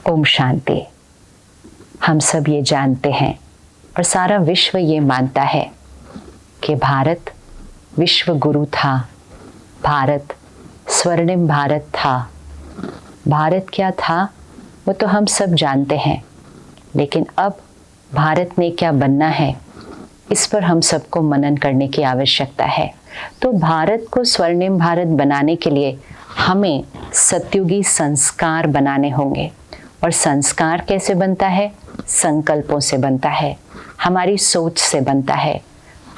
ओम शांति। हम सब ये जानते हैं और सारा विश्व ये मानता है कि भारत विश्व गुरु था, भारत स्वर्णिम भारत था। भारत क्या था वो तो हम सब जानते हैं, लेकिन अब भारत ने क्या बनना है इस पर हम सबको मनन करने की आवश्यकता है। तो भारत को स्वर्णिम भारत बनाने के लिए हमें सत्युगी संस्कार बनाने होंगे। और संस्कार कैसे बनता है? संकल्पों से बनता है, हमारी सोच से बनता है।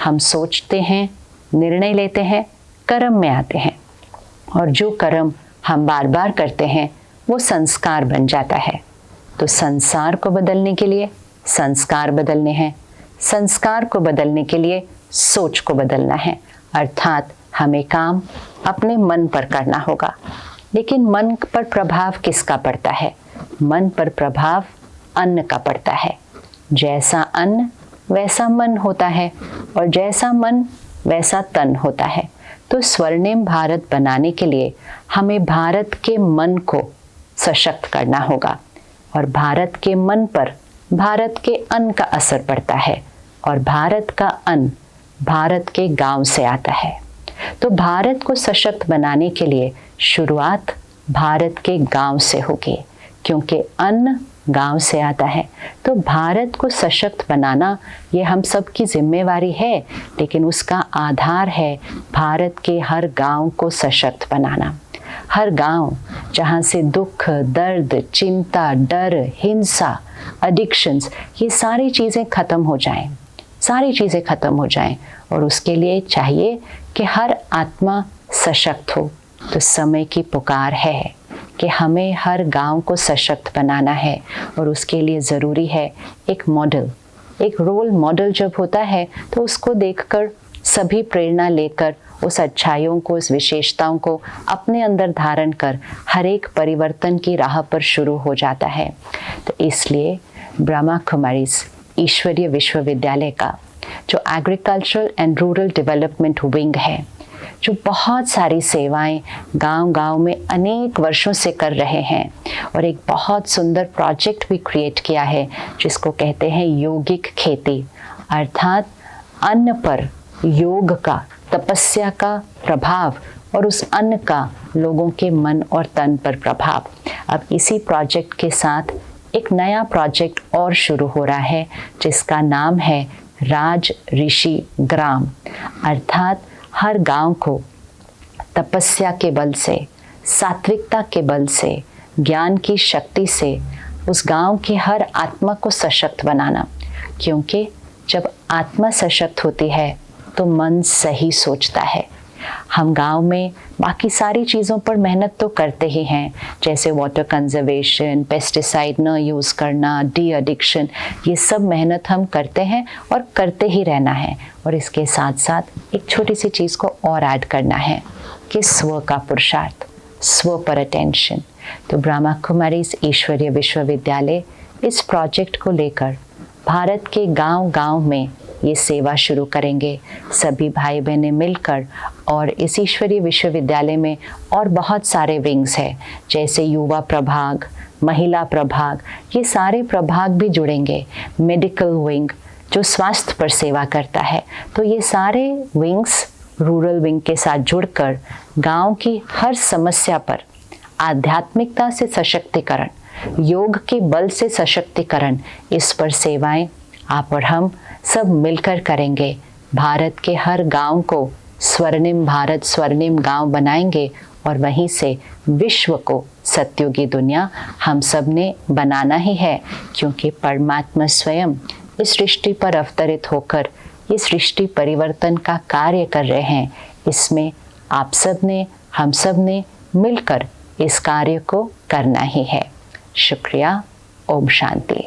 हम सोचते हैं, निर्णय लेते हैं, कर्म में आते हैं, और जो कर्म हम बार बार करते हैं वो संस्कार बन जाता है। तो संसार को बदलने के लिए संस्कार बदलने हैं, संस्कार को बदलने के लिए सोच को बदलना है। अर्थात हमें काम अपने मन पर करना होगा। लेकिन मन पर प्रभाव किसका पड़ता है? मन पर प्रभाव अन्न का पड़ता है। जैसा अन्न वैसा मन होता है, और जैसा मन वैसा तन होता है। तो स्वर्णिम भारत बनाने के लिए हमें भारत के मन को सशक्त करना होगा, और भारत के मन पर भारत के अन्न का असर पड़ता है, और भारत का अन्न भारत के गांव से आता है। तो भारत को सशक्त बनाने के लिए शुरुआत भारत के गांव से होगी, क्योंकि अन्न गांव से आता है। तो भारत को सशक्त बनाना ये हम सब की जिम्मेवारी है, लेकिन उसका आधार है भारत के हर गांव को सशक्त बनाना। हर गांव जहाँ से दुख, दर्द, चिंता, डर, हिंसा, एडिक्शंस, ये सारी चीज़ें खत्म हो जाएं, सारी चीज़ें खत्म हो जाएं। और उसके लिए चाहिए कि हर आत्मा सशक्त हो। तो समय की पुकार है कि हमें हर गांव को सशक्त बनाना है, और उसके लिए ज़रूरी है एक मॉडल, एक रोल मॉडल। जब होता है तो उसको देखकर सभी प्रेरणा लेकर उस अच्छाइयों को, उस विशेषताओं को अपने अंदर धारण कर हर एक परिवर्तन की राह पर शुरू हो जाता है। तो इसलिए ब्रह्मा कुमारीज ईश्वरीय विश्वविद्यालय का जो agricultural and rural development wing है, जो बहुत सारी सेवाएं गांव-गांव में अनेक वर्षों से कर रहे हैं, और एक बहुत सुंदर प्रोजेक्ट भी क्रिएट किया है जिसको कहते हैं योगिक खेती। अर्थात अन्न पर योग का, तपस्या का प्रभाव, और उस अन्न का लोगों के मन और तन पर प्रभाव। अब इसी प्रोजेक्ट के साथ एक नया प्रोजेक्ट और शुरू हो रहा है जिसका नाम है राज ऋषि ग्राम। अर्थात हर गांव को तपस्या के बल से, सात्विकता के बल से, ज्ञान की शक्ति से उस गांव की हर आत्मा को सशक्त बनाना। क्योंकि जब आत्मा सशक्त होती है तो मन सही सोचता है। हम गांव में बाकी सारी चीज़ों पर मेहनत तो करते ही हैं, जैसे वाटर कंजर्वेशन, पेस्टिसाइड न यूज़ करना, डी एडिक्शन, ये सब मेहनत हम करते हैं और करते ही रहना है। और इसके साथ साथ एक छोटी सी चीज़ को और ऐड करना है कि स्व का पुरुषार्थ, स्व पर अटेंशन। तो ब्रह्मा कुमारीज ईश्वरीय विश्वविद्यालय इस प्रोजेक्ट को लेकर भारत के गांव-गांव में ये सेवा शुरू करेंगे, सभी भाई बहनें मिलकर। और इस ईश्वरीय विश्वविद्यालय में और बहुत सारे विंग्स हैं, जैसे युवा प्रभाग, महिला प्रभाग, ये सारे प्रभाग भी जुड़ेंगे। मेडिकल विंग जो स्वास्थ्य पर सेवा करता है। तो ये सारे विंग्स रूरल विंग के साथ जुड़कर गांव की हर समस्या पर आध्यात्मिकता से सशक्तिकरण, योग के बल से सशक्तिकरण, इस पर सेवाएं आप और हम सब मिलकर करेंगे। भारत के हर गांव को स्वर्णिम भारत, स्वर्णिम गांव बनाएंगे, और वहीं से विश्व को सत्युगी दुनिया हम सब ने बनाना ही है। क्योंकि परमात्मा स्वयं इस सृष्टि पर अवतरित होकर ये सृष्टि परिवर्तन का कार्य कर रहे हैं। इसमें आप सब ने, हम सब ने मिलकर इस कार्य को करना ही है। शुक्रिया। ओम शांति।